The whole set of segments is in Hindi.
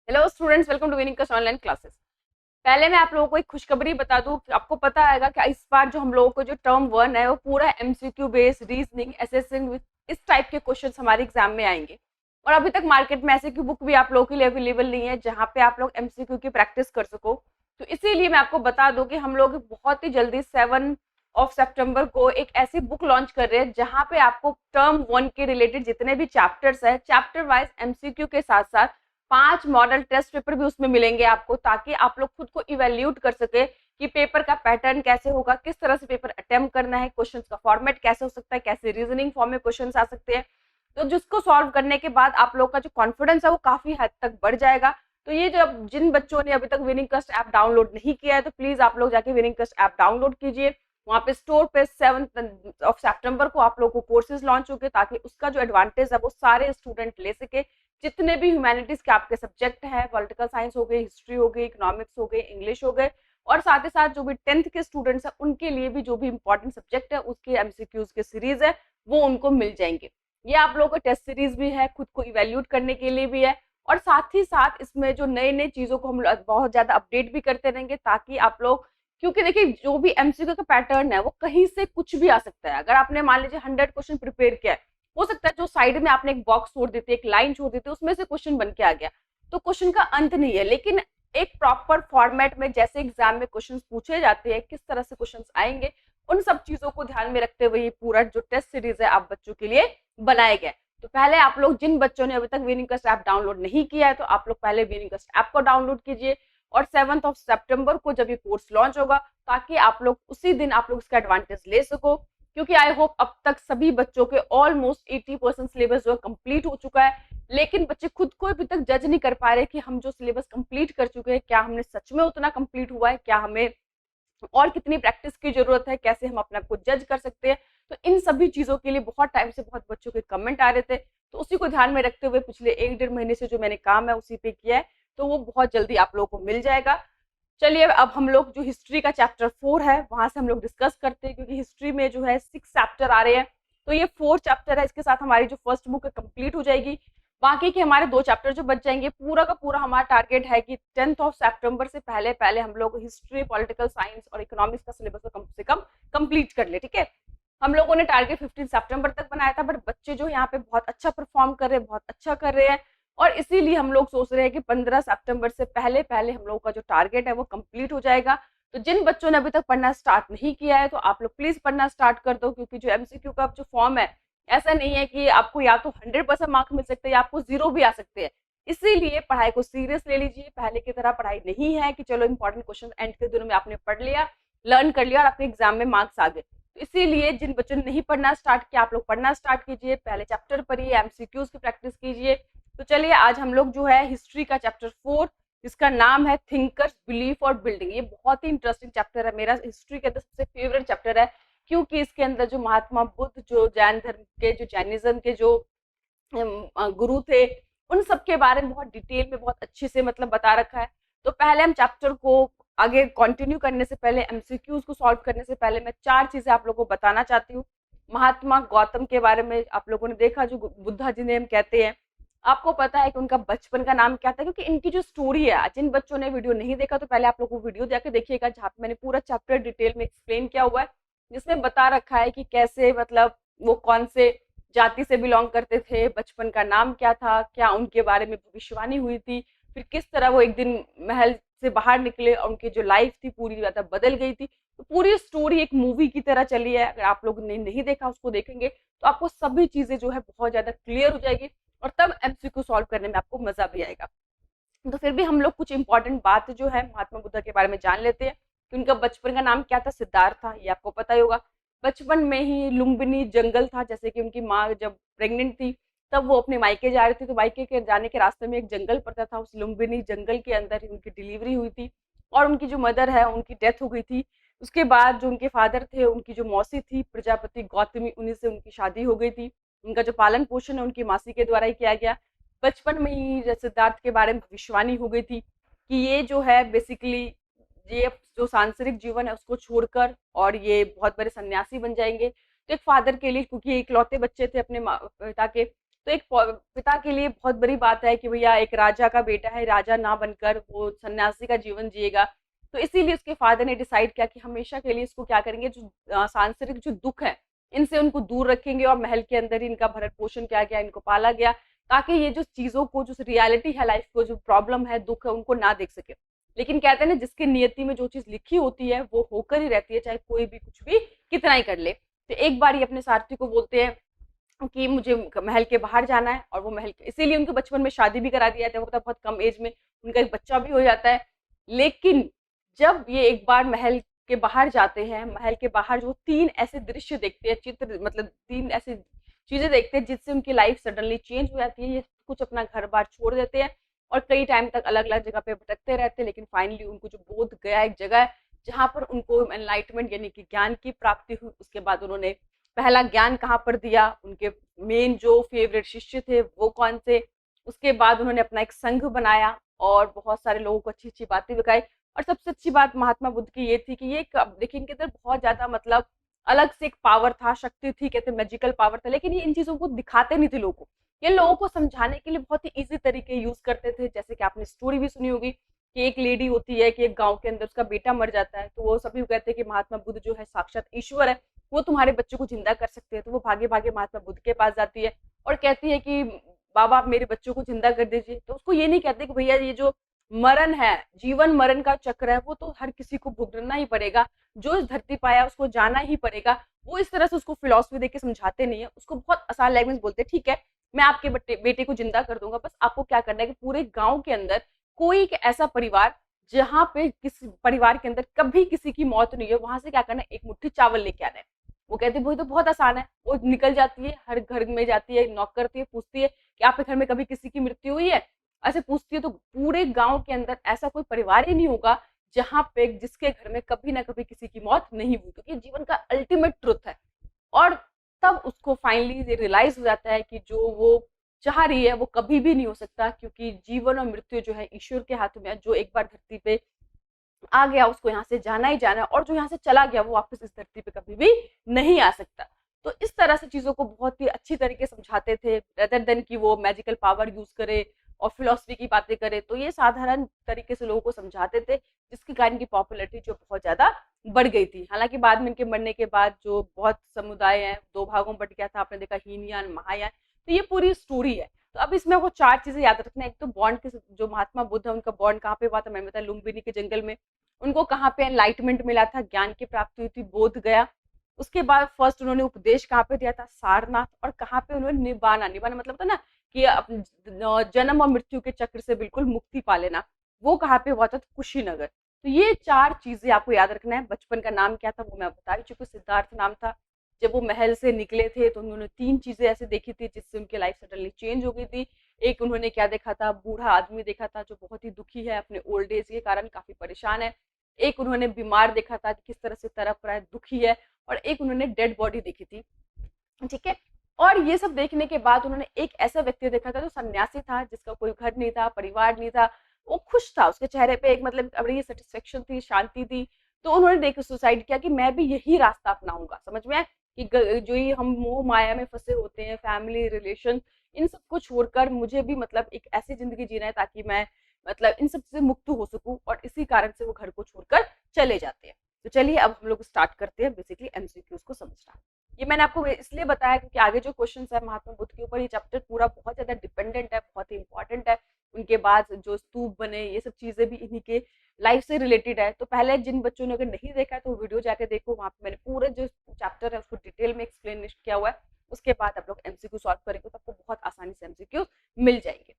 Hello students, welcome to winning cast online classes. पहले मैं आप लोगों को एक खुशखबरी बता दूं कि आपको पता आएगा कि इस बार जो हम लोगों को जो टर्म 1 है वो पूरा MCQ based reasoning assessing with इस टाइप के क्वेश्चंस हमारे एग्जाम में आएंगे। और अभी तक मार्केट में ऐसे की बुक भी आप लोगों के लिए अवेलेबल नहीं है जहाँ पे आप लोग एमसीक्यू की प्रैक्टिस कर सको। तो इसीलिए मैं आपको बता दूं कि हम लोग बहुत ही जल्दी 7 सितंबर को एक ऐसी बुक लॉन्च कर रहे हैं जहाँ पे आपको टर्म 1 के रिलेटेड जितने भी चैप्टर्स है चैप्टर वाइज एमसीक्यू के साथ साथ 5 मॉडल टेस्ट पेपर भी उसमें मिलेंगे आपको, ताकि आप लोग खुद को इवेल्यूट कर सके कि पेपर का पैटर्न कैसे होगा, किस तरह से पेपर अटेम्प्ट करना है, क्वेश्चंस का फॉर्मेट कैसे हो सकता है, कैसे रीजनिंग फॉर्म में क्वेश्चंस आ सकते हैं। तो जिसको सॉल्व करने के बाद आप लोग का जो कॉन्फिडेंस है वो काफी हद तक बढ़ जाएगा। तो ये जो जिन बच्चों ने अभी तक विनिंग कस्ट ऐप डाउनलोड नहीं किया है तो प्लीज आप लोग जाके विनिंग कस्ट ऐप डाउनलोड कीजिए। वहाँ पे स्टोर पे 7 सितंबर को आप लोग को कोर्सेज लॉन्च होंगे, ताकि उसका जो एडवांटेज है वो सारे स्टूडेंट ले सके। जितने भी ह्यूमैनिटीज के आपके सब्जेक्ट हैं, पॉलिटिकल साइंस हो गए, हिस्ट्री हो गई, इकोनॉमिक्स हो गए, इंग्लिश हो गए, और साथ ही साथ जो भी 10th के स्टूडेंट्स हैं उनके लिए भी जो भी इंपॉर्टेंट सब्जेक्ट है उसके एमसीक्यूज के सीरीज है वो उनको मिल जाएंगे। ये आप लोगों का टेस्ट सीरीज भी है, खुद को इवेल्यूट करने के लिए भी है, और साथ ही साथ इसमें जो नई नई चीजों को हम बहुत ज्यादा अपडेट भी करते रहेंगे, ताकि आप लोग, क्योंकि देखिए जो भी एमसीक्यू का पैटर्न है वो कहीं से कुछ भी आ सकता है। अगर आपने मान लीजिए 100 क्वेश्चन प्रिपेयर किया है, हो सकता है जो साइड में आपने एक बॉक्स छोड़ दी थी, एक लाइन छोड़ दी थी, उसमें से क्वेश्चन बन के आ गया। तो क्वेश्चन का अंत नहीं है, लेकिन एक प्रॉपर फॉर्मेट में जैसे एग्जाम में क्वेश्चन पूछे जाते हैं, किस तरह से क्वेश्चन आएंगे, उन सब चीजों को ध्यान में रखते हुए ये पूरा जो टेस्ट सीरीज है आप बच्चों के लिए बनाया गया। तो पहले आप लोग, जिन बच्चों ने अभी तक विनिंग कस्ट ऐप डाउनलोड नहीं किया है, तो आप लोग पहले विनिंग कस्ट ऐप को डाउनलोड कीजिए, और 7 सितंबर को जब ये कोर्स लॉन्च होगा, ताकि आप लोग उसी दिन आप लोग इसका एडवांटेज ले सको। क्योंकि आई होप अब तक सभी बच्चों के ऑलमोस्ट 80% सिलेबस जो है कंप्लीट हो चुका है, लेकिन बच्चे खुद को अभी तक जज नहीं कर पा रहे कि हम जो सिलेबस कंप्लीट कर चुके हैं क्या हमने सच में उतना कंप्लीट हुआ है, क्या हमें और कितनी प्रैक्टिस की जरूरत है, कैसे हम अपने आप को जज कर सकते हैं। तो इन सभी चीजों के लिए बहुत टाइम से बहुत बच्चों के कमेंट आ रहे थे, तो उसी को ध्यान में रखते हुए पिछले 1 डेढ़ महीने से जो मैंने काम है उसी पे किया है, तो वो बहुत जल्दी आप लोगों को मिल जाएगा। चलिए अब हम लोग जो हिस्ट्री का चैप्टर 4 है वहां से हम लोग डिस्कस करते हैं, क्योंकि हिस्ट्री में जो है 6 चैप्टर आ रहे हैं, तो ये 4 चैप्टर है, इसके साथ हमारी जो फर्स्ट बुक है कंप्लीट हो जाएगी। बाकी के हमारे 2 चैप्टर जो बच जाएंगे, पूरा का पूरा हमारा टारगेट है कि 10 सितंबर से पहले पहले हम लोग हिस्ट्री, पॉलिटिकल साइंस और इकोनॉमिक्स का सिलेबस को कम से कम कंप्लीट कर ले। ठीक है, हम लोगों ने टारगेट 15 सितंबर तक बनाया था, बट बच्चे जो यहाँ पे बहुत अच्छा परफॉर्म कर रहे हैं, बहुत अच्छा कर रहे हैं, और इसीलिए हम लोग सोच रहे हैं कि 15 सितंबर से पहले पहले हम लोगों का जो टारगेट है वो कंप्लीट हो जाएगा। तो जिन बच्चों ने अभी तक पढ़ना स्टार्ट नहीं किया है तो आप लोग प्लीज पढ़ना स्टार्ट कर दो, क्योंकि जो एमसीक्यू का जो फॉर्म है, ऐसा नहीं है कि आपको या तो 100% मार्क्स मिल सकते हैं या आपको 0 भी आ सकते हैं। इसीलिए पढ़ाई को सीरियस ले लीजिए, पहले की तरह पढ़ाई नहीं है कि चलो इंपॉर्टेंट क्वेश्चन एंड के दिनों में आपने पढ़ लिया, लर्न कर लिया और आपके एग्जाम में मार्क्स आ गए। तो इसीलिए जिन बच्चों ने नहीं पढ़ना स्टार्ट किया, आप लोग पढ़ना स्टार्ट कीजिए, पहले चैप्टर पढ़िए, एमसीक्यूज की प्रैक्टिस कीजिए। तो चलिए आज हम लोग जो है हिस्ट्री का चैप्टर 4, जिसका नाम है थिंकर्स, बिलीफ और बिल्डिंग, ये बहुत ही इंटरेस्टिंग चैप्टर है, मेरा हिस्ट्री का सबसे फेवरेट चैप्टर है, क्योंकि इसके अंदर जो महात्मा बुद्ध, जो जैन धर्म के, जो जैनिज्म के जो गुरु थे, उन सब के बारे में बहुत डिटेल में बहुत अच्छे से मतलब बता रखा है। तो पहले हम चैप्टर को आगे कंटिन्यू करने से पहले, एमसीक्यूज को सॉल्व करने से पहले, मैं 4 चीजें आप लोगों को बताना चाहती हूँ। महात्मा गौतम के बारे में आप लोगों ने देखा, जो बुद्धा जी ने हम कहते हैं, आपको पता है कि उनका बचपन का नाम क्या था, क्योंकि इनकी जो स्टोरी है, जिन बच्चों ने वीडियो नहीं देखा तो पहले आप लोगों को वीडियो जाके देखिएगा, जहाँ पे मैंने पूरा चैप्टर डिटेल में एक्सप्लेन किया हुआ है, जिसमें बता रखा है कि कैसे मतलब वो कौन से जाति से बिलोंग करते थे, बचपन का नाम क्या था, क्या उनके बारे में भविष्यवाणी हुई थी, फिर किस तरह वो एक दिन महल से बाहर निकले और उनकी जो लाइफ थी पूरी ज्यादा बदल गई थी। तो पूरी स्टोरी एक मूवी की तरह चली है, अगर आप लोग ने नहीं देखा उसको देखेंगे तो आपको सभी चीजें जो है बहुत ज्यादा क्लियर हो जाएगी, और तब एमसीक्यू सॉल्व करने में आपको मजा भी आएगा। तो फिर भी हम लोग कुछ इंपॉर्टेंट बात जो है महात्मा बुद्ध के बारे में जान लेते हैं कि उनका बचपन का नाम क्या था। सिद्धार्थ था, ये आपको पता ही होगा। बचपन में ही लुम्बिनी जंगल था, जैसे कि उनकी माँ जब प्रेग्नेंट थी तब वो अपने मायके जा रही थी, तो मायके के जाने के रास्ते में एक जंगल पड़ता था, उस लुम्बिनी जंगल के अंदर ही उनकी डिलीवरी हुई थी, और उनकी जो मदर है उनकी डेथ हो गई थी। उसके बाद जो उनके फादर थे, उनकी जो मौसी थी प्रजापति गौतमी, उन्हीं से उनकी शादी हो गई थी। उनका जो पालन पोषण है उनकी मासी के द्वारा ही किया गया। बचपन में ही सिद्धार्थ के बारे में भविष्यवाणी हो गई थी कि ये जो है बेसिकली, ये जो सांसारिक जीवन है उसको छोड़कर और ये बहुत बड़े सन्यासी बन जाएंगे। तो एक फादर के लिए, क्योंकि इकलौते बच्चे थे अपने पिता के, तो एक पिता के लिए बहुत बड़ी बात है कि भैया एक राजा का बेटा है, राजा ना बनकर वो सन्यासी का जीवन जिएगा। तो इसीलिए उसके फादर ने डिसाइड किया कि हमेशा के लिए इसको क्या करेंगे, जो सांसारिक जो दुख है इनसे उनको दूर रखेंगे, और महल के अंदर ही इनका भरण पोषण किया गया, इनको पाला गया, ताकि ये जो चीजों को, जो रियलिटी है लाइफ को, जो प्रॉब्लम है, दुख है, उनको ना देख सके। लेकिन कहते हैं ना, जिसके नियति में जो चीज लिखी होती है वो होकर ही रहती है, चाहे कोई भी कुछ भी कितना ही कर ले। तो एक बार ये अपने सारथी को बोलते हैं कि मुझे महल के बाहर जाना है, और वो महल के, इसीलिए उनको बचपन में शादी भी करा दिया जाता है, वो बहुत कम एज में उनका एक बच्चा भी हो जाता है। लेकिन जब ये एक बार महल के बाहर जाते हैं, महल के बाहर जो 3 ऐसे दृश्य देखते हैं, चित्र मतलब 3 ऐसी चीजें देखते हैं जिससे उनकी लाइफ सडनली चेंज हो जाती है। ये कुछ अपना घर बार छोड़ देते हैं और कई टाइम तक अलग अलग जगह पे भटकते रहते हैं, लेकिन फाइनली उनको जो बोध गया एक जगह है जहां पर उनको एनलाइटमेंट यानी कि ज्ञान की प्राप्ति हुई। उसके बाद उन्होंने पहला ज्ञान कहाँ पर दिया, उनके मेन जो फेवरेट शिष्य थे वो कौन थे, उसके बाद उन्होंने अपना एक संघ बनाया और बहुत सारे लोगों को अच्छी अच्छी बातें बताई। और सबसे अच्छी बात महात्मा बुद्ध की ये थी कि ये देखिए इनके अंदर बहुत ज्यादा मतलब अलग से एक पावर था, शक्ति थी, कहते मैजिकल पावर था, लेकिन ये इन चीजों को दिखाते नहीं थे लोगों को। ये लोगों को समझाने के लिए बहुत ही इजी तरीके यूज करते थे। जैसे कि आपने स्टोरी भी सुनी होगी कि एक लेडी होती है कि एक गांव के अंदर उसका बेटा मर जाता है, तो वो सभी कहते हैं कि महात्मा बुद्ध जो है साक्षात ईश्वर है, वो तुम्हारे बच्चे को जिंदा कर सकते हैं। तो वो भागे भागे महात्मा बुद्ध के पास जाती है और कहती है कि बाबा आप मेरे बच्चों को जिंदा कर दीजिए। तो उसको ये नहीं कहते कि भैया ये जो मरण है, जीवन मरण का चक्र है, वो तो हर किसी को भुगतना ही पड़ेगा, जो इस धरती पाया उसको जाना ही पड़ेगा। वो इस तरह से उसको फिलॉसफी देके समझाते नहीं है, उसको बहुत आसान लैंग्वेज बोलते हैं, ठीक है मैं आपके बेटे को जिंदा कर दूंगा, बस आपको क्या करना है कि पूरे गांव के अंदर कोई एक ऐसा परिवार जहां पे किसी परिवार के अंदर कभी किसी की मौत नहीं है, वहां से क्या करना है, एक मुट्ठी चावल लेके आना है। वो कहती है वही तो बहुत आसान है। वो निकल जाती है, हर घर में जाती है, नॉक करती है, पूछती है कि आपके घर में कभी किसी की मृत्यु हुई है, ऐसे पूछती है। तो पूरे गांव के अंदर ऐसा कोई परिवार ही नहीं होगा जहां पे जिसके घर में कभी ना कभी किसी की मौत नहीं हुई, क्योंकि जीवन का अल्टीमेट ट्रुथ है। और तब उसको फाइनली रियलाइज हो जाता है कि जो वो चाह रही है वो कभी भी नहीं हो सकता, क्योंकि जीवन और मृत्यु जो है ईश्वर के हाथ में है। जो एक बार धरती पे आ गया उसको यहाँ से जाना ही जाना है, और जो यहाँ से चला गया वो वापस इस धरती पे कभी भी नहीं आ सकता। तो इस तरह से चीजों को बहुत ही अच्छी तरीके समझाते थे, रेदर देन कि वो मैजिकल पावर यूज करे और फिलोसफी की बातें करे। तो ये साधारण तरीके से लोगों को समझाते थे, जिसके कारण इनकी पॉपुलैरिटी जो बहुत ज्यादा बढ़ गई थी। हालांकि बाद में इनके मरने के बाद जो बहुत समुदाय है, 2 भागों में बट गया था, आपने देखा हीनयान, महायान। तो ये पूरी स्टोरी है। तो अब इसमें वो 4 चीजें याद रखना है। एक तो बॉन्ड के जो महात्मा बुद्ध है उनका बॉन्ड कहाँ पे हुआ था, मैंने बताया लुम्बिनी के जंगल में। उनको कहाँ पे एनलाइटमेंट मिला था, ज्ञान की प्राप्ति हुई थी, बोध गया। उसके बाद फर्स्ट उन्होंने उपदेश कहाँ पे दिया था, सारनाथ। और कहाँ पे उन्होंने निबाना, निबाना मतलब था ना कि जन्म और मृत्यु के चक्र से बिल्कुल मुक्ति पा लेना, वो कहाँ पे हुआ था, कुशीनगर। तो ये 4 चीजें आपको याद रखना है। बचपन का नाम क्या था वो मैं बता ही चुकी, सिद्धार्थ नाम था। जब वो महल से निकले थे तो उन्होंने 3 चीजें ऐसे देखी थी जिससे उनकी लाइफ सडनली चेंज हो गई थी। एक उन्होंने क्या देखा था, बूढ़ा आदमी देखा था जो बहुत ही दुखी है, अपने ओल्ड एज के कारण काफी परेशान है। एक उन्होंने बीमार देखा था कि किस तरह से तड़प रहा है, दुखी है। और एक उन्होंने डेड बॉडी देखी थी, ठीक है। और ये सब देखने के बाद उन्होंने एक ऐसा व्यक्ति देखा था जो सन्यासी था, जिसका कोई घर नहीं था, परिवार नहीं था, वो खुश था, उसके चेहरे पे एक मतलब बड़ी सेटिस्फेक्शन थी, शांति थी। तो उन्होंने देख सुसाइड किया कि मैं भी यही रास्ता अपनाऊंगा। समझ में आया कि जो ये हम मोह माया में फंसे होते हैं, फैमिली रिलेशन, इन सबको छोड़कर मुझे भी मतलब एक ऐसी जिंदगी जीना है ताकि मैं मतलब इन सब से मुक्त हो सकूं। और इसी कारण से वो घर को छोड़कर चले जाते हैं। तो चलिए अब हम लोग स्टार्ट करते हैं बेसिकली एमसीक्यूज को समझना। ये मैंने आपको इसलिए बताया क्योंकि आगे जो क्वेश्चन है महात्मा बुद्ध के ऊपर, ये चैप्टर पूरा बहुत ज्यादा डिपेंडेंट है, बहुत ही इंपॉर्टेंट है। उनके बाद जो स्तूप बने, ये सब चीजें भी इन्हीं के लाइफ से रिलेटेड है। तो पहले जिन बच्चों ने अगर नहीं देखा है तो वीडियो जाके देखो, वहां पे मैंने पूरे जो चैप्टर है उसको डिटेल में एक्सप्लेन किया हुआ है। उसके बाद आप लोग एमसीक्यू सॉल्व करेंगे तो आपको बहुत आसानी से एमसीक्यू मिल जाएंगे।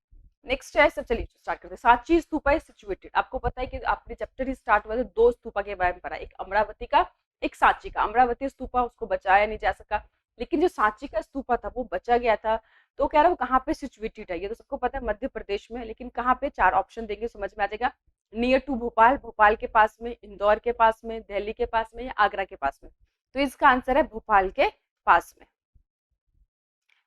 नेक्स्ट है, सब चलिए स्टार्ट करते हैं। Sanchi stupa is situated. आपको पता है कि आपने चैप्टर ही स्टार्ट हुआ तो 2 स्तूपा के बारे में पढ़ा, एक अमरावती का, एक सांची का। अमरावती स्तूपा उसको बचाया नहीं जा सका, लेकिन जो सांची का स्तूपा था वो बचा गया था। तो कह रहा वो कहाँ पे सिचुएटेड है, ये तो सबको पता है मध्य प्रदेश में, लेकिन कहाँ पे, 4 ऑप्शन देंगे समझ में आ जाएगा। नियर टू भोपाल, भोपाल के पास में, इंदौर के पास में, दिल्ली के पास में, या आगरा के पास में। तो इसका आंसर है भोपाल के पास में।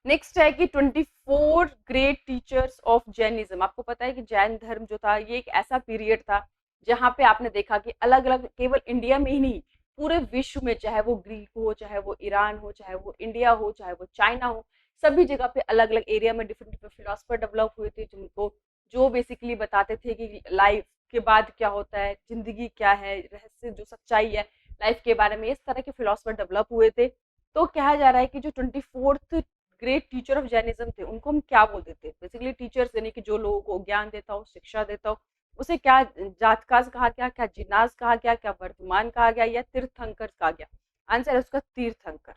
नेक्स्ट है कि 24 ग्रेट टीचर्स ऑफ जैनिज्म। आपको पता है कि जैन धर्म जो था ये एक ऐसा पीरियड था जहां पे आपने देखा कि अलग अलग, केवल इंडिया में ही नहीं, पूरे विश्व में, चाहे वो ग्रीक हो, चाहे वो ईरान हो, चाहे वो इंडिया हो, चाहे वो चाइना हो, सभी जगह पे अलग अलग एरिया में डिफरेंट डिफरेंट फिलोसफर डेवलप हुए थे, जिनको जो बेसिकली बताते थे कि लाइफ के बाद क्या होता है, जिंदगी क्या है, रहस्य जो सच्चाई है लाइफ के बारे में, इस तरह के फिलोसफर डेवलप हुए थे। तो कहा जा रहा है कि जो 24th great teacher of Jainism थे उनको हम क्या बोलते थे, बेसिकली टीचर्स यानी कि जो लोगों को ज्ञान देता हो, शिक्षा देता हो, उसे क्या जातकाज कहा गया, क्या जिनाज कहा गया, क्या वर्तमान कहा गया, या तीर्थंकर कहा गया? आंसर है उसका तीर्थंकर।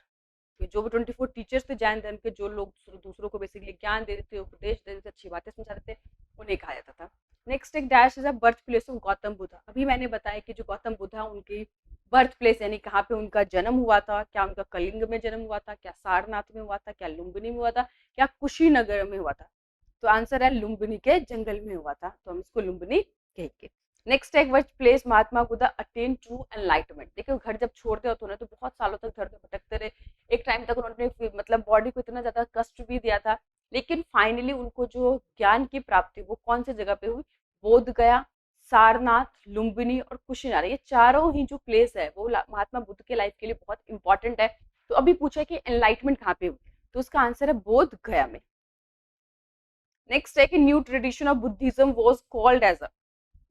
कि जो भी 24 टीचर्स थे जैन धर्म के, जो लोग दूसरों को बेसिकली ज्ञान दे देते थे, उपदेश दे देते थे, अच्छी बातें समझाते थे, उन्हें कहा जाता था। नेक्स्ट एक dash is a birth place of Gautam Buddha. अभी मैंने बताया कि जो गौतम बुद्धा उनकी बर्थ प्लेस यानी कहाँ पे उनका जन्म हुआ था, क्या उनका कलिंग में जन्म हुआ था, क्या सारनाथ में हुआ था, क्या लुम्बिनी में हुआ था, क्या कुशीनगर में हुआ था? तो आंसर है लुम्बिनी के जंगल में हुआ था, तो हम इसको लुम्बिनी कहेंगे। नेक्स्ट एक which place Mahatma Buddha attain to enlightenment. देखिए घर जब छोड़ते होते ना तो बहुत सालों तक घर में भटकते रहे, एक टाइम तक उन्होंने मतलब बॉडी को इतना ज्यादा कष्ट भी दिया था, लेकिन फाइनली उनको जो ज्ञान की प्राप्ति वो कौन सी जगह पे हुई? बोध गया, सारनाथ, लुम्बिनी और कुशीनगर, ये चारों ही जो प्लेस है वो महात्मा बुद्ध के लाइफ के लिए बहुत इंपॉर्टेंट है। तो अभी पूछा कि एनलाइटमेंट कहाँ पे हुई, तो उसका आंसर है बोध गया में। नेक्स्ट है कि new tradition of Buddhism was called as a.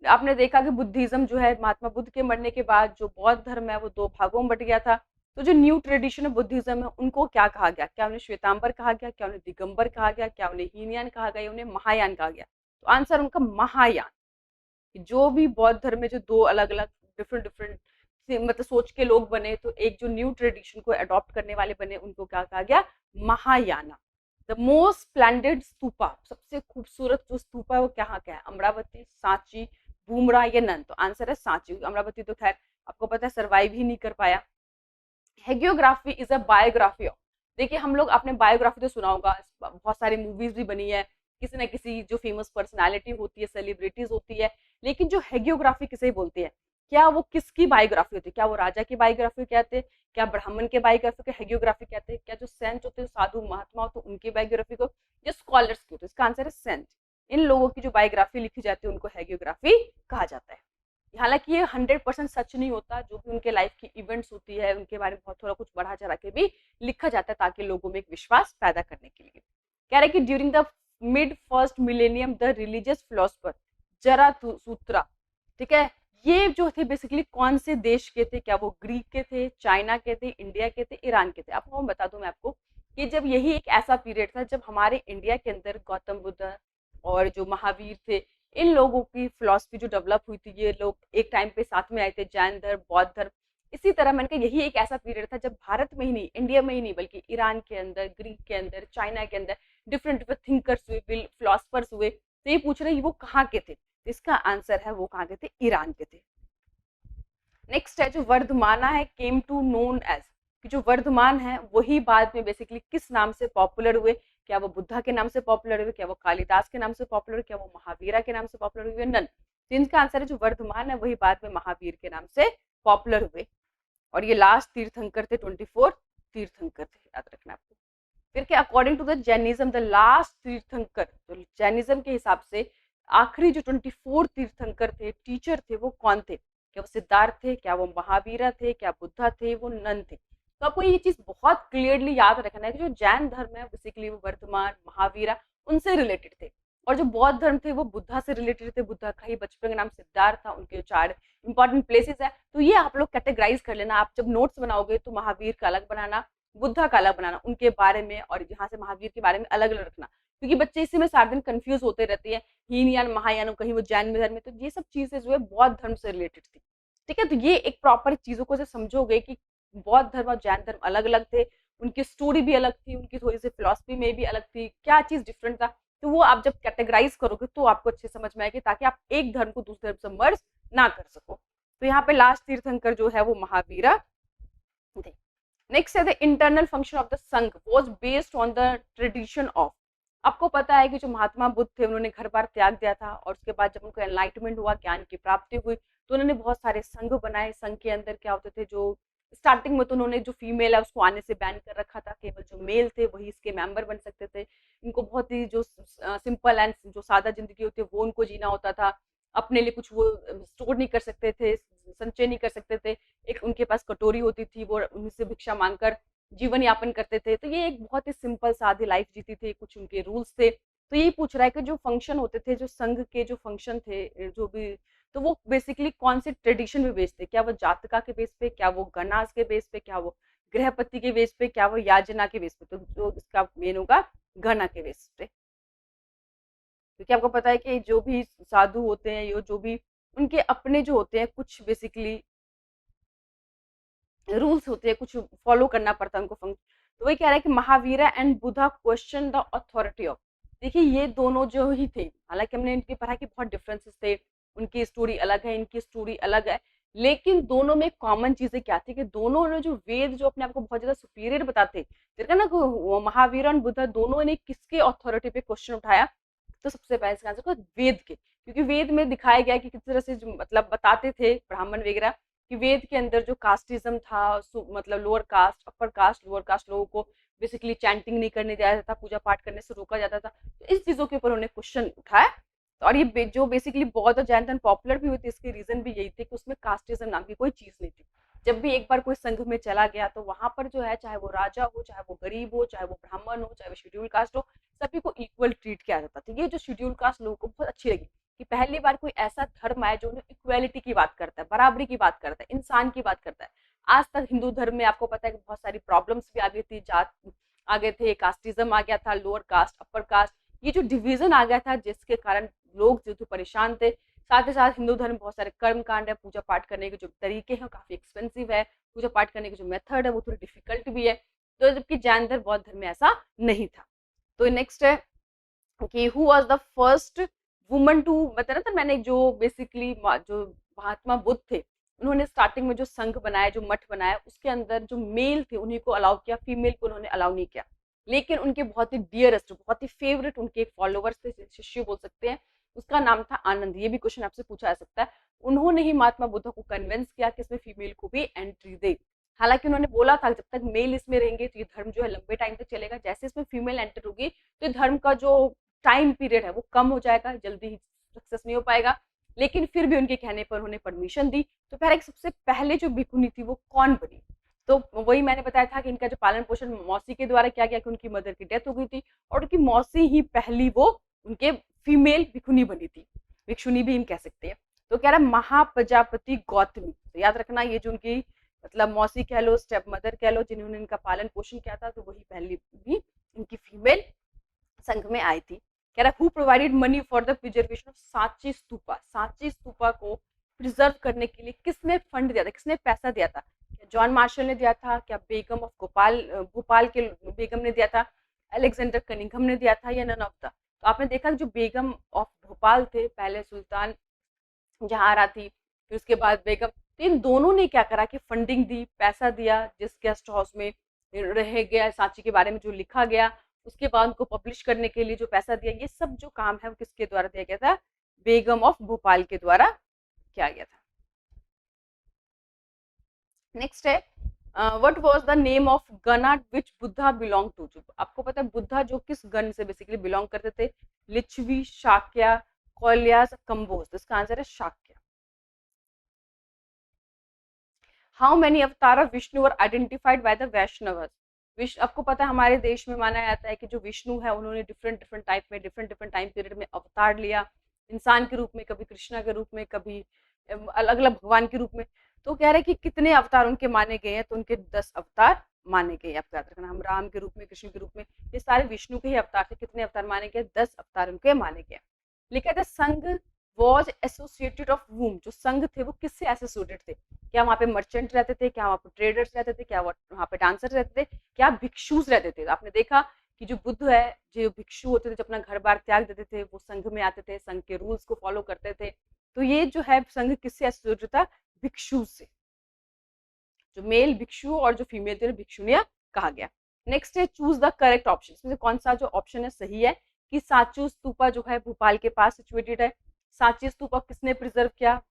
आपने देखा कि बुद्धिज्म जो है महात्मा बुद्ध के मरने के बाद जो बौद्ध धर्म है वो दो भागों में बट गया था। तो जो न्यू ट्रेडिशन ऑफ बुद्धिज्म है उनको क्या कहा गया? क्या उन्हें श्वेतांबर कहा गया, क्या उन्हें दिगंबर कहा गया, क्या उन्हें हीनयान कहा गया, उन्हें महायान कहा गया? तो आंसर उनका महायान। जो भी बौद्ध धर्म में जो दो अलग अलग डिफरेंट डिफरेंट मतलब सोच के लोग बने, तो एक जो न्यू ट्रेडिशन को अडॉप्ट करने वाले बने उनको क्या कहा गया? Mahayana. The most splendid stupa, सबसे खूबसूरत जो स्तूपा है वो क्या है? अमरावती, सांची, बुमरा या नंद? तो आंसर है सांची। अमरावती तो खैर आपको पता है सर्वाइव ही नहीं कर पाया। हेगियोग्राफी इज अ बायोग्राफी ऑफ। देखिए हम लोग, आपने बायोग्राफी तो सुना होगा, बहुत सारी मूवीज भी बनी है, किसी न किसी जो फेमस पर्सनालिटी होती है, सेलिब्रिटीज होती है, लेकिन जो हेगियोग्राफी किसे बोलते हैं? क्या वो किसकी बायोग्राफी होती है? क्या वो राजा की बायोग्राफी कहते हैं, क्या ब्राह्मण के बायोग्राफी को हेगियोग्राफी कहते हैं, क्या जो सेंट होते हैं साधु महात्मा होते हैं उनकी बायोग्राफी को, या स्कॉलर्स की होती है? इसका आंसर है सेंट। इन लोगों की जो बायोग्राफी लिखी जाती है उनको हेगियोग्राफी कहा जाता है। हालांकि ये 100% सच नहीं होता, जो भी उनके लाइफ की इवेंट्स होती है उनके बारे में बहुत थोड़ा कुछ बढ़ा चढ़ा के भी लिखा जाता है ताकि लोगों में एक विश्वास पैदा करने के लिए। कह रहे कि during the mid first millennium the religious philosopher Zarathustra, ठीक है, ये जो थे बेसिकली कौन से देश के थे? क्या वो ग्रीक के थे, चाइना के थे, इंडिया के थे, ईरान के थे? आपको मैं बता दूं मैं आपको कि जब यही एक ऐसा पीरियड था जब हमारे इंडिया के अंदर गौतम बुद्ध और जो महावीर थे, इन लोगों की फिलॉसफी जो डेवलप हुई थी, ये लोग एक टाइम पे साथ में आए थे, जैन धर्म, बौद्ध धर्म। इसी तरह मैंने कहा यही एक ऐसा पीरियड था जब भारत में ही नहीं, इंडिया में ही नहीं, बल्कि ईरान के अंदर, ग्रीक के अंदर, चाइना के अंदर डिफरेंट डिफरेंट थिंकर्स हुए, फिलोसफर्स हुए। तो ये पूछ रहे हैं वो कहाँ के थे? तो इसका आंसर है वो कहाँ के थे? ईरान के थे। नेक्स्ट है जो वर्धमाना है केम टू नोन एज, कि जो वर्धमान है वही बाद में बेसिकली किस नाम से पॉपुलर हुए? क्या वो बुद्धा के नाम से पॉपुलर हुए, क्या वो कालिदास के नाम से पॉपुलर हुए, क्या वो महावीरा के नाम से पॉपुलर हुए? नन। तो इनका आंसर है जो वर्धमान है वही बाद में महावीर के नाम से पॉपुलर हुए। और ये लास्ट तीर्थंकर थे, 24 तीर्थंकर थे, याद रखना आपको। फिर क्या according to the Jainism the last tirthankara, तो जैनिज्म के हिसाब से आखिरी जो 24 तीर्थंकर थे, टीचर थे, वो कौन थे? क्या वो सिद्धार्थ थे, क्या वो महावीरा थे, क्या बुद्धा थे, वो नन थे? तो आपको ये चीज बहुत क्लियरली याद रखना है कि जो जैन धर्म है बेसिकली वो वर्तमान, महावीरा उनसे रिलेटेड थे, और जो बौद्ध धर्म थे वो बुद्धा से रिलेटेड थे। बुद्धा का ही बचपन का नाम सिद्धार्थ था, उनके चार इंपॉर्टेंट प्लेसेस है। तो ये आप लोग कैटेगराइज कर लेना, आप जब नोट्स बनाओगे तो महावीर का अलग बनाना, बुद्धा का अलग बनाना, उनके बारे में, और यहाँ से महावीर के बारे में अलग अलग रखना, क्योंकि बच्चे इसी में सारा दिन कंफ्यूज होते रहते हैं, हीनयान महायान, कहीं वो जैन धर्म में, तो ये सब चीजें जो है बौद्ध धर्म से रिलेटेड थी। ठीक है, तो ये एक प्रॉपर चीजों को जब समझोगे कि बौद्ध धर्म और जैन धर्म अलग अलग थे, उनकी स्टोरी भी अलग थी, उनकी थोड़ी सी फिलोसफी में भी अलग थी, क्या चीज डिफरेंट था, तो वो आप जब कैटेगराइज करोगे तो आपको अच्छे समझ में आएगी, ताकि आप एक धर्म को दूसरे धर्म से मर्ज ना कर सको। तो यहाँ पे लास्ट तीर्थंकर जो है वो महावीरा थे। नेक्स्ट है the internal function of the Sangha was based on the tradition of. आपको पता है कि जो महात्मा बुद्ध थे उन्होंने घर बार त्याग दिया था, और उसके बाद जब उनको एनलाइटमेंट हुआ, ज्ञान की प्राप्ति हुई, तो उन्होंने बहुत सारे संघ बनाए। संघ के अंदर क्या होते थे, जो स्टार्टिंग में तो उन्होंने जो फीमेल है उसको आने से बैन कर रखा था, केवल जो मेल थे वही इसके मेंबर बन सकते थे। इनको बहुत ही जो सिंपल एंड जो सादा जिंदगी होती है वो उनको जीना होता था, अपने लिए कुछ वो स्टोर नहीं कर सकते थे, संचय नहीं कर सकते थे। एक उनके पास कटोरी होती थी, वो उनसे भिक्षा मांगकर जीवन यापन करते थे। तो ये एक बहुत ही सिंपल सादी लाइफ जीती थी, कुछ उनके रूल्स थे। तो यही पूछ रहा है कि जो फंक्शन होते थे, जो संघ के जो फंक्शन थे, जो भी, तो वो बेसिकली कौन से ट्रेडिशन पे बेस्ड थे? क्या वो जातका के बेस पे, क्या वो गणास के बेस पे, क्या वो गृहपति के बेस पे, क्या वो याजना के बेस पे? तो जो इसका मेन होगा गणा के बेस पे। क्योंकि आपको पता है कि जो भी साधु होते हैं, ये जो भी उनके अपने जो होते हैं कुछ बेसिकली रूल्स होते हैं, कुछ फॉलो करना पड़ता है उनको फंक्शन। तो वही कह रहा है कि Mahavira and Buddha question the authority of. देखिए ये दोनों जो ही थे, हालांकि हमने इनकी पढ़ा कि बहुत डिफरेंसेस थे, उनकी स्टोरी अलग है, इनकी स्टोरी अलग है, लेकिन दोनों में कॉमन चीजें क्या थी कि दोनों ने जो वेद जो अपने आप को बहुत ज्यादा सुपीरियर बताते, देखा ना महावीर और बुद्धा दोनों ने किसके अथॉरिटी पे क्वेश्चन उठाया? तो सबसे पहले इसका आंसर वेद के, क्योंकि वेद में दिखाया गया कि किस तरह से मतलब बताते थे ब्राह्मण वगैरह कि वेद के अंदर जो कास्टिज्म था, मतलब lower caste, upper caste, lower caste लोगों को बेसिकली चैंटिंग नहीं करने दिया जाता था, पूजा पाठ करने से रोका जाता था। तो इस चीजों के ऊपर उन्होंने क्वेश्चन उठाया। और ये जो बेसिकली बौद्ध और जैन धर्म पॉपुलर भी हुई थी, इसके रीजन भी यही थे कि उसमें कास्टिज्म नाम की कोई चीज नहीं थी। जब भी एक बार कोई संघ में चला गया तो वहां पर जो है, चाहे वो राजा हो, चाहे वो गरीब हो, चाहे वो ब्राह्मण हो, चाहे वो शेड्यूल कास्ट हो, सभी को इक्वल ट्रीट किया जाता था। ये जो शेड्यूल कास्ट लोगों को बहुत अच्छी लगी कि पहली बार कोई ऐसा धर्म आया जो इक्वालिटी की बात करता है, बराबरी की बात करता है, इंसान की बात करता है। आज तक हिंदू धर्म में आपको पता है कि बहुत सारी प्रॉब्लम्स भी आ गई थी, जात आ गए थे, कास्टिज्म आ गया था, लोअर कास्ट, अपर कास्ट, ये जो डिवीजन आ गया था जिसके कारण लोग जो थे परेशान थे। साथ ही साथ हिंदू धर्म बहुत सारे कर्म कांड है, पूजा पाठ करने के जो तरीके हैं काफी एक्सपेंसिव है, पूजा पाठ करने के जो मेथड है वो थोड़ी डिफिकल्ट भी है। तो जबकि जैन धर्म, बौद्ध धर्म में ऐसा नहीं था। तो नेक्स्ट है कि who was the first woman to, बताया था मैंने, जो बेसिकली जो महात्मा बुद्ध थे, उन्होंने स्टार्टिंग में जो संघ बनाया, जो मठ बनाया, उसके अंदर जो मेल थे उन्हीं को अलाउ किया, फीमेल को उन्होंने अलाउ नहीं किया। लेकिन उनके बहुत ही डियरेस्ट, बहुत ही फेवरेट उनके फॉलोवर्स थे, शिष्य बोल सकते हैं, उसका नाम था आनंद। ये भी क्वेश्चन आपसे पूछा जा सकता है। उन्होंने ही महात्मा बुद्ध को कन्विंस किया कि इसमें फीमेल को भी एंट्री दे। हालांकि उन्होंने बोला था जब तक मेल इसमें रहेंगे तो ये धर्म जो है लंबे टाइम तक चलेगा, जैसे इसमें फीमेल एंटर होगी तो धर्म का जो टाइम पीरियड है वो कम हो जाएगा, जल्दी ही सक्सेस नहीं हो पाएगा। लेकिन फिर भी उनके कहने पर उन्होंने परमिशन दी। तो फिर एक सबसे पहले जो भिखुनी थी वो कौन बनी? तो वही मैंने बताया था कि इनका जो पालन पोषण मौसी के द्वारा किया गया, कि उनकी मदर की डेथ हो गई थी और उनकी मौसी ही पहली वो उनके फीमेल भिखुनी बनी थी, भिक्षुनी भी हम कह सकते हैं। तो कह रहा महाप्रजापति गौतमी। तो याद रखना ये जो उनकी मतलब मौसी कह लो, स्टेप मदर कह लो, जिन्होंने इनका पालन पोषण किया था, तो वही पहली भी इनकी फीमेल संघ में आई थी। कह रहा who provided money for the preservation of Sanchi stupa. Sanchi stupa को प्रिजर्व करने के लिए किसने फंड दिया था, किसने पैसा दिया था? क्या जॉन मार्शल ने दिया था? क्या बेगम ऑफ गोपाल, भोपाल के बेगम ने दिया था? अलेक्जेंडर कनिंघम ने दिया था? या नन ऑफ द? तो आपने देखा जो बेगम ऑफ भोपाल थे, पहले सुल्तान जहां थी, फिर उसके बाद बेगम, तो इन दोनों ने क्या करा कि फंडिंग दी, पैसा दिया, जिस गेस्ट हाउस में रह गया सांची के बारे में जो लिखा गया, उसके बाद उनको पब्लिश करने के लिए जो पैसा दिया, ये सब जो काम है वो किसके द्वारा दिया गया था? बेगम ऑफ भोपाल के द्वारा किया गया था। नेक्स्ट है what was the name of गणा विच बुद्धा बिलोंग टू। आपको पता है बुद्धा जो किस गण से बेसिकली बिलोंग करते थे? लिच्छवी, शाक्य, कौल्यास, कंबोज। तो इसका आंसर है Shakya. How many avatar of Vishnu are identified by the Vaishnava? आपको पता है हमारे देश में माना जाता है कि जो विष्णु है उन्होंने डिफरेंट डिफरेंट टाइप में, डिफरेंट डिफरेंट टाइम पीरियड में अवतार लिया, इंसान के रूप में, कभी कृष्णा के रूप में, कभी अलग अलग भगवान के रूप में। तो कह रहे हैं कि कितने अवतार उनके माने गए हैं? तो उनके 10 अवतार माने गए। आपको याद रखना, हम राम के रूप में, कृष्ण के रूप में, ये सारे विष्णु के ही अवतार थे। कितने अवतार माने गए? 10 अवतार उनके माने गए। लिखा था संघ वॉज एसोसिएटेड ऑफ वूम। जो संघ थे वो किससे एसोसिएटेड थे? क्या वहाँ पे मर्चेंट रहते थे? क्या वहाँ पे ट्रेडर्स रहते थे? क्या वहाँ पे डांसर्स रहते थे? क्या भिक्षुज रहते थे? आपने देखा कि जो बुद्ध है, जो भिक्षु होते थे, जो अपना घर बार त्याग देते थे, वो संघ में आते थे, संघ के रूल्स को फॉलो करते थे। तो ये जो है संघ किससे एसोसिएटेड था? भिक्षु से। जो मेल भिक्षु और जो फीमेल थे भिक्षुनिया कहा गया। नेक्स्ट है चूज द करेक्ट ऑप्शन। इसमें से कौन सा जो ऑप्शन है सही है? कि सांची स्तूपा जो है भोपाल के पास सिचुएटेड है। सांची स्तूपा किसने प्रिजर्व किया?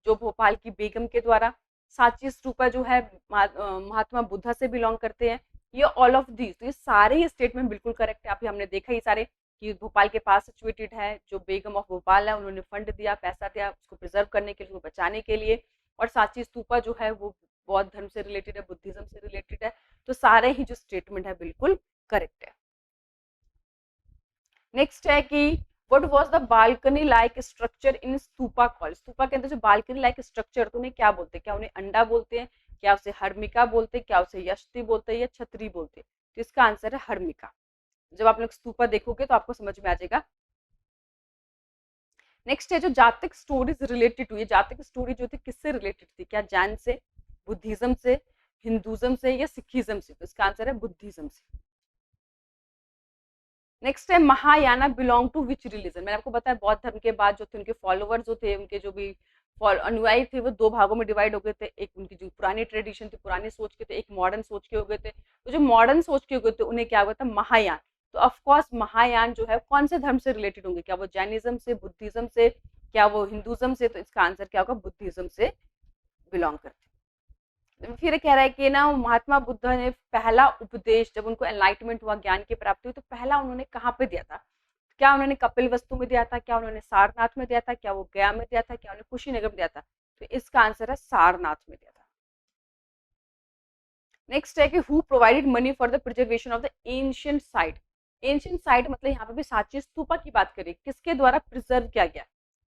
जो भोपाल की बेगम के द्वारा। सांची स्तूपा जो है महात्मा बुद्धा से बिलोंग करते हैं। ये ऑल ऑफ दीज, तो ये सारे ही स्टेटमेंट बिल्कुल करेक्ट है। अभी हमने देखा ये सारे कि भोपाल के पास सिचुएटेड है, जो बेगम ऑफ भोपाल है उन्होंने फंड दिया, पैसा दिया उसको प्रिजर्व करने के लिए, उसको बचाने के लिए। और सांची स्तूपा जो है वो बौद्ध धर्म से रिलेटेड है, बुद्धिज्म से रिलेटेड है। तो सारे ही जो स्टेटमेंट है बिल्कुल करेक्ट है। नेक्स्ट है कि what was the balcony like structure in stupa call, stupa के अंदर जो बालकनी लाइक स्ट्रक्चर तो उन्हें क्या बोलते हैं, क्या उन्हें अंडा बोलते हैं, क्या उसे हर्मिका बोलते हैं, क्या उसे यष्टि बोलते हैं या छतरी बोलते हैं, तो इसका आंसर है हर्मिका। जब आप लोग स्तूपा देखोगे तो आपको समझ में आ जाएगा। नेक्स्ट है जो जातक स्टोरीज रिलेटेड हुई, जातक स्टोरी जो थी किससे रिलेटेड थी, क्या जैन से, बुद्धिज्म से, हिंदुज्म से या सिखिज्म से, तो इसका आंसर है बुद्धिज्म से। नेक्स्ट है Mahayana belong to which religion, मैंने आपको बताया बौद्ध धर्म के बाद जो थे उनके फॉलोअर्स जो थे, उनके जो भी अनुयायी थे वो दो भागों में डिवाइड हो गए थे, एक उनकी जो पुरानी ट्रेडिशन थी पुरानी सोच के थे, एक मॉडर्न सोच के हो गए थे। तो जो मॉडर्न सोच के हो गए थे उन्हें क्या हुआ था, महायान। तो ऑफकोर्स महायान जो है कौन से धर्म से रिलेटेड होंगे, क्या वो जैनिज्म से, बुद्धिज्म से, क्या वो हिंदुज्म से, तो इसका आंसर क्या होगा, बुद्धिज्म से बिलोंग करते। फिर कह रहा है कि ना महात्मा बुद्ध ने पहला उपदेश जब उनको एनलाइटमेंट हुआ, ज्ञान की प्राप्ति हुई, तो पहला उन्होंने कहाँ पे दिया था, क्या उन्होंने कपिल वस्तु में दिया था, क्या उन्होंने सारनाथ में दिया था, क्या वो गया में दिया था, क्या उन्होंने कुशीनगर में दिया था, तो इसका आंसर है सारनाथ में दिया था। नेक्स्ट है कि who provided money for the preservation of the ancient site, ancient site मतलब यहाँ पे भी सांची स्तूपा की बात करें, किसके द्वारा प्रिजर्व किया गया,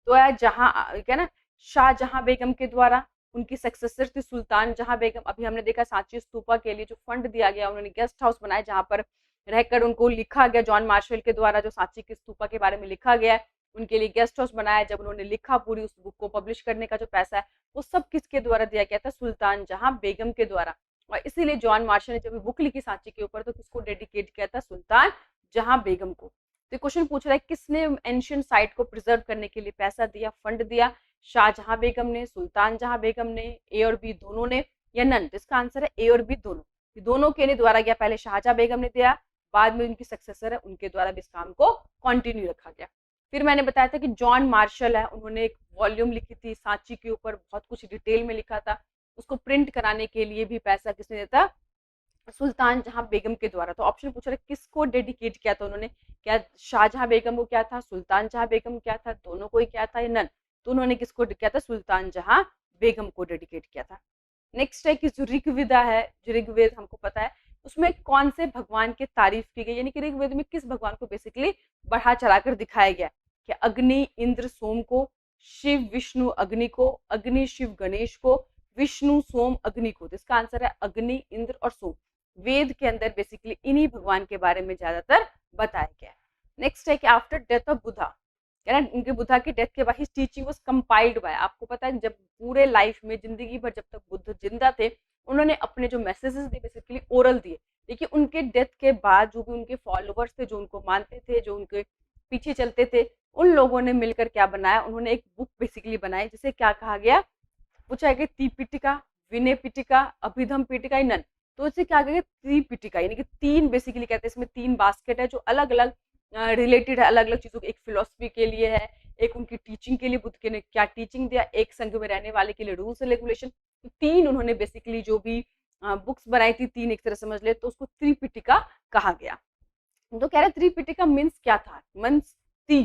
तो है जहां क्या ना शाहजहां बेगम के द्वारा, उनकी सक्सेसर थी सुल्तान जहां बेगम। अभी हमने देखा सांची स्तूपा के लिए जो फंड दिया गया, उन्होंने गेस्ट हाउस बनाया जहां पर रहकर उनको लिखा गया, जॉन मार्शल के द्वारा जो सांची की स्तूपा के बारे में लिखा गया है उनके लिए गेस्ट हाउस बनाया, जब उन्होंने लिखा पूरी उस बुक को पब्लिश करने का जो पैसा है वो सब किसके द्वारा दिया गया था, सुल्तान जहां बेगम के द्वारा। और इसीलिए जॉन मार्शल ने जब बुक लिखी सांची के ऊपर तो किसको डेडिकेट किया था, सुल्तान जहां बेगम को। तो क्वेश्चन पूछ रहा है किसने एंशिएंट साइट को प्रिजर्व करने के लिए पैसा दिया, फंड दिया, शाहजहां बेगम ने, सुल्तान जहां बेगम ने, ए और बी दोनों ने या नन, तो इसका आंसर है ए और बी दोनों। दोनों के द्वारा गया, पहले शाहजहां बेगम ने दिया, बाद में उनकी सक्सेसर है उनके द्वारा भी इस काम को कंटिन्यू रखा गया। फिर मैंने बताया था कि जॉन मार्शल है, उन्होंने एक वॉल्यूम लिखी थी सांची के ऊपर, बहुत कुछ डिटेल में लिखा था, उसको प्रिंट कराने के लिए भी पैसा किसने दिया था, सुल्तान जहां बेगम के द्वारा। तो ऑप्शन पूछ रहे किसको डेडिकेट किया था उन्होंने, क्या शाहजहां बेगम को क्या था, सुल्तान जहां बेगम क्या था, दोनों को ही क्या था या नन, तो उन्होंने किसको किया था, सुल्तान जहां बेगम को डेडिकेट किया था। नेक्स्ट है कि जो ऋग्वेदा है, जो ऋग्वेद हमको पता है उसमें कौन से भगवान की तारीफ की गई, यानी कि ऋग्वेद में किस भगवान को बेसिकली बढ़ा चढ़ाकर दिखाया गया, क्या अग्नि इंद्र सोम को, शिव विष्णु अग्नि को, अग्नि शिव गणेश को, विष्णु सोम अग्नि को, तो इसका आंसर है अग्नि इंद्र और सोम। वेद के अंदर बेसिकली इन्हीं भगवान के बारे में ज्यादातर बताया गया है। नेक्स्ट है कि आफ्टर डेथ ऑफ बुद्धा, है ना, उनके बुद्धा की डेथ के बाद his teaching was compiled bye, आपको पता है जब पूरे लाइफ में जिंदगी भर जब तक बुद्ध जिंदा थे उन्होंने अपने जो मैसेजेस दिए बेसिकली ओरल दिए, देखिए उनके डेथ के बाद जो भी उनके फॉलोअर्स थे, जो उनको मानते थे, जो उनके पीछे चलते थे, उन लोगों ने मिलकर क्या बनाया, उन्होंने एक बुक बेसिकली बनाई जिसे क्या कहा गया, पूछा है कि त्रिपिटिका, विनय पिटिका, अभिधम पिटिका, नन, तो इसे क्या कहेंगे, त्रिपिटिका, यानी कि तीन बेसिकली कहते हैं, इसमें तीन बास्केट है जो अलग अलग रिलेटेड है, अलग अलग चीजों की, एक फिलोसफी के लिए है, एक उनकी टीचिंग के लिए बुद्ध के ने क्या टीचिंग दिया, एक संघ में रहने वाले के लिए रूल्स एंड रेगुलेशन, तो तीन उन्होंने बेसिकली जो भी बुक्स बनाई थी, तीन एक तरह समझ ले तो उसको त्रिपिटिका कहा गया। तो कह रहे त्रिपिटिका मीन्स क्या था, मीन्स थ्री,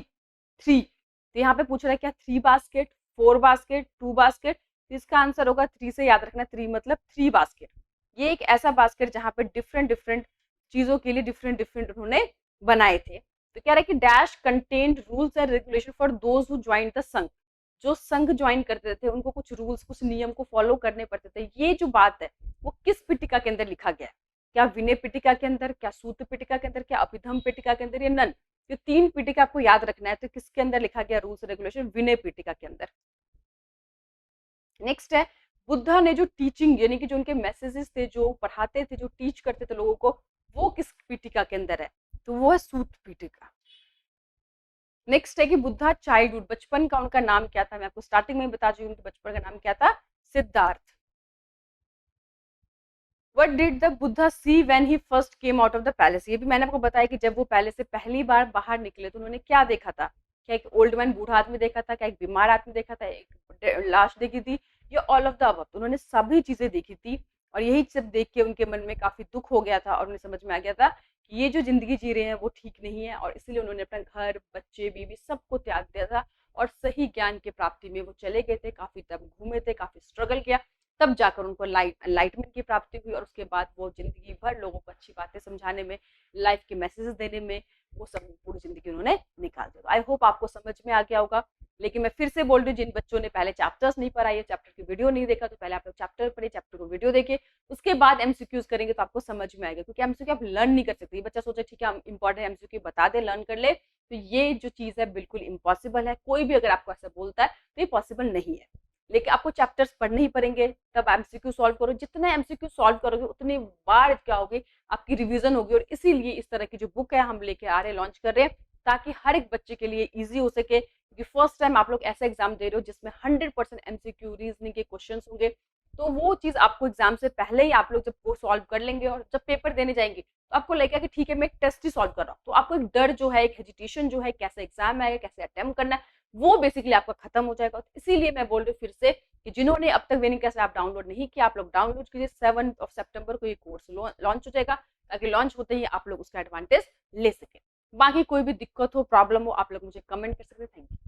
तो यहाँ पे पूछ रहा है क्या 3 बास्केट, 4 बास्केट, 2 बास्केट, तो इसका आंसर होगा 3 से याद रखना, 3 मतलब 3 बास्केट। ये एक ऐसा बास्केट जहाँ पे डिफरेंट डिफरेंट चीजों के लिए डिफरेंट डिफरेंट उन्होंने बनाए थे। तो कह रहा है कि dash contained rules and regulation for those who join the संघ, जो संघ ज्वाइन करते थे उनको कुछ रूल्स कुछ नियम को फॉलो करने पड़ते थे। ये जो बात है वो किस पिटिका के अंदर लिखा गया है, क्या विनय पिटिका के अंदर, क्या सूत पिटिका के अंदर, क्या अभिधम पिटिका के अंदर या नन, ये तीन पिटिका आपको याद रखना है। तो किसके अंदर लिखा गया रूल्स रेगुलेशन, विनय पिटिका के अंदर। नेक्स्ट है बुद्धा ने जो टीचिंग यानी कि जो उनके मैसेजेस थे, जो पढ़ाते थे, जो टीच करते थे लोगों को, वो किस पिटिका के अंदर है, तो वो है सूत पिटिका। नेक्स्ट है कि बुद्धा चाइल्डहुड, बचपन का उनका नाम क्या था, मैं आपको स्टार्टिंग में बता चुकी हूँ उनके बचपन का नाम क्या था, Siddharth. What did the Buddha see when he first came out of the palace? ये भी मैंने आपको बताया कि जब वो पैलेस से पहली बार बाहर निकले तो उन्होंने क्या देखा था, क्या एक ओल्ड मैन बूढ़ा आदमी देखा था, क्या एक बीमार आदमी देखा था, एक लाश देखी थी, या ऑल ऑफ द अबव, तो उन्होंने सभी चीजें देखी थी। और यही सब देख के उनके मन में काफी दुख हो गया था और उन्हें समझ में आ गया था कि ये जो जिंदगी जी रहे हैं वो ठीक नहीं है, और इसलिए उन्होंने अपना घर बच्चे बीवी सबको त्याग दिया था और सही ज्ञान की प्राप्ति में वो चले गए थे। काफी तब घूमे थे, काफी स्ट्रगल किया, तब जाकर उनको एनलाइटमेंट की प्राप्ति हुई और उसके बाद वो जिंदगी भर लोगों को अच्छी बातें समझाने में, लाइफ के मैसेजेस देने में, वो सब पूरी जिंदगी उन्होंने निकाल दिया। आई होप आपको समझ में आ गया होगा। लेकिन मैं फिर से बोल रही हूँ, जिन बच्चों ने पहले चैप्टर्स नहीं पढ़ा, ये चैप्टर की वीडियो नहीं देखा, तो पहले आप लोग चैप्टर पढ़े, चैप्टर को वीडियो देखे, उसके बाद एमसीक्यूज करेंगे तो आपको समझ में आएगा। क्योंकि एमसीक्यू आप लर्न नहीं कर सकते। ये बच्चा सोचे ठीक है हम इंपॉर्टेंट एमसीक्यू बता दे, लर्न कर ले, तो ये जो चीज है बिल्कुल इम्पॉसिबल है। कोई भी अगर आपको ऐसा बोलता है तो ये पॉसिबल नहीं है। लेकिन आपको चैप्टर्स पढ़ने ही पड़ेंगे, तब एमसीक्यू सॉल्व करो। जितने एमसीक्यू सॉल्व करोगे उतनी बार क्या होगी, आपकी रिवीजन होगी। और इसीलिए इस तरह की जो बुक है हम लेके आ रहे हैं, लॉन्च कर रहे हैं, ताकि हर एक बच्चे के लिए ईजी हो सके। क्योंकि फर्स्ट टाइम आप लोग ऐसा एग्जाम दे रहे हो जिसमें 100% एमसीक्यू रीजनिंग के क्वेश्चंस होंगे। तो वो चीज आपको एग्जाम से पहले ही आप लोग जब वो सॉल्व कर लेंगे और जब पेपर देने जाएंगे तो आपको लगेगा कि ठीक है मैं एक टेस्ट ही सॉल्व कर रहा हूँ। तो आपको एक डर जो है, एक हेजिटेशन जो है, कैसे एग्जाम आएगा, कैसे अटेम्प्ट करना है, वो बेसिकली आपका खत्म हो जाएगा। तो इसीलिए मैं बोल रही हूँ फिर से कि जिन्होंने अब तक विनिंग कैसे आप डाउनलोड नहीं किया, आप लोग डाउनलोड कीजिए। 7 सितंबर को ये कोर्स लॉन्च हो जाएगा, ताकि लॉन्च होते ही आप लोग उसका एडवांटेज ले सके। बाकी कोई भी दिक्कत हो, प्रॉब्लम हो, आप लोग मुझे कमेंट कर सकते हैं। Thank you.